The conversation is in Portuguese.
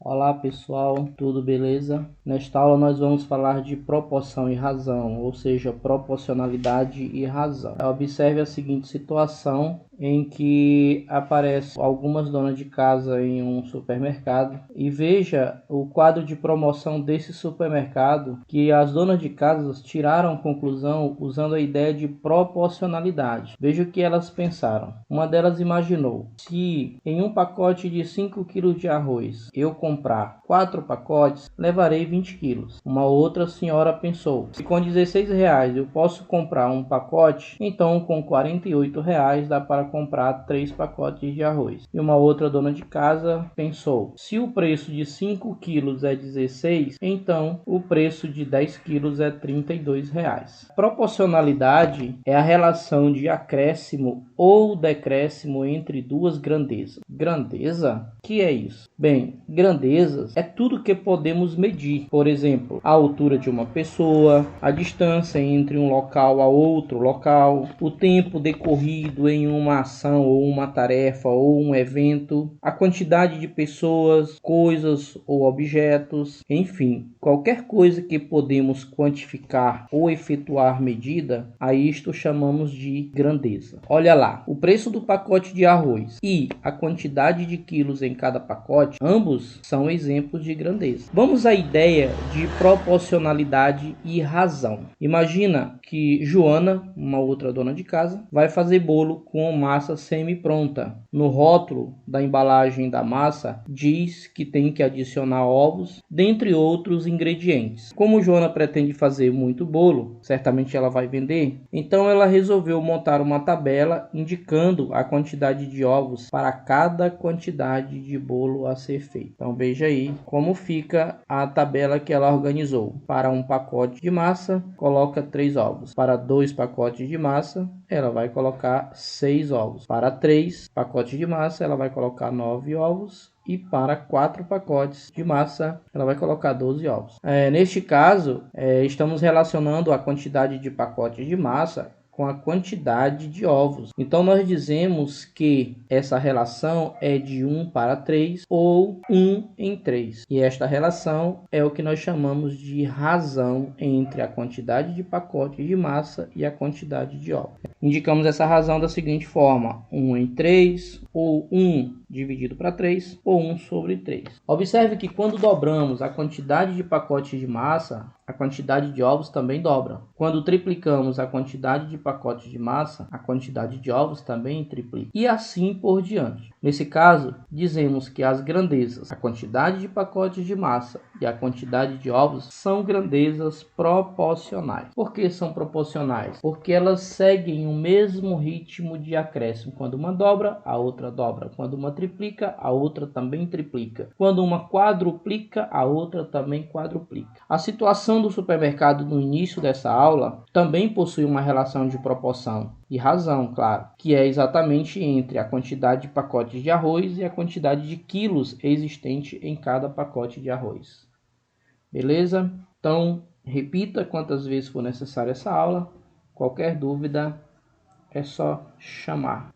Olá pessoal, tudo beleza? Nesta aula nós vamos falar de proporção e razão, ou seja, proporcionalidade e razão. Observe a seguinte situação em que aparecem algumas donas de casa em um supermercado e veja o quadro de promoção desse supermercado, que as donas de casa tiraram conclusão usando a ideia de proporcionalidade. Veja o que elas pensaram. Uma delas imaginou: se em um pacote de 5 kg de arroz eu comprar 4 pacotes, levarei 20 kg. Uma outra senhora pensou: se com R$16 eu posso comprar um pacote, então com R$48 dá para comprar 3 pacotes de arroz. E uma outra dona de casa pensou: se o preço de 5 kg é 16, então o preço de 10 kg é R$32. Proporcionalidade é a relação de acréscimo ou decréscimo entre duas grandezas. Grandeza? Que é isso? Bem, grandezas é tudo que podemos medir. Por exemplo, a altura de uma pessoa, a distância entre um local a outro local, o tempo decorrido em uma ação ou uma tarefa ou um evento, a quantidade de pessoas, coisas ou objetos, enfim, qualquer coisa que podemos quantificar ou efetuar medida, a isto chamamos de grandeza. Olha lá, o preço do pacote de arroz e a quantidade de quilos em cada pacote, ambos são exemplos de grandeza. Vamos à ideia de proporcionalidade e razão. Imagina que Joana, uma outra dona de casa, vai fazer bolo com massa semi-pronta. No rótulo da embalagem da massa diz que tem que adicionar ovos, dentre outros ingredientes. Como Joana pretende fazer muito bolo, certamente ela vai vender, então ela resolveu montar uma tabela indicando a quantidade de ovos para cada quantidade de bolo a ser feito. Então veja aí como fica a tabela que ela organizou. Para um pacote de massa, coloca 3 ovos. Para 2 pacotes de massa, ela vai colocar 6 ovos. Para 3 pacotes de massa, ela vai colocar 9 ovos. E para 4 pacotes de massa, ela vai colocar 12 ovos. Neste caso, estamos relacionando a quantidade de pacotes de massa com a quantidade de ovos. Então nós dizemos que essa relação é de 1 para 3 ou 1 em 3. E esta relação é o que nós chamamos de razão entre a quantidade de pacotes de massa e a quantidade de ovos. Indicamos essa razão da seguinte forma: 1 em 3, ou 1 dividido para 3, ou 1 sobre 3. Observe que quando dobramos a quantidade de pacotes de massa, a quantidade de ovos também dobra. Quando triplicamos a quantidade de pacotes de massa, a quantidade de ovos também triplica. E assim por diante. Nesse caso, dizemos que as grandezas, a quantidade de pacotes de massa e a quantidade de ovos, são grandezas proporcionais. Por que são proporcionais? Porque elas seguem o mesmo ritmo de acréscimo. Quando uma dobra, a outra dobra. Quando uma triplica, a outra também triplica. Quando uma quadruplica, a outra também quadruplica. A situação do supermercado no início dessa aula também possui uma relação de proporção e razão, claro, que é exatamente entre a quantidade de pacotes de arroz e a quantidade de quilos existente em cada pacote de arroz. Beleza? Então, repita quantas vezes for necessário essa aula. Qualquer dúvida é só chamar.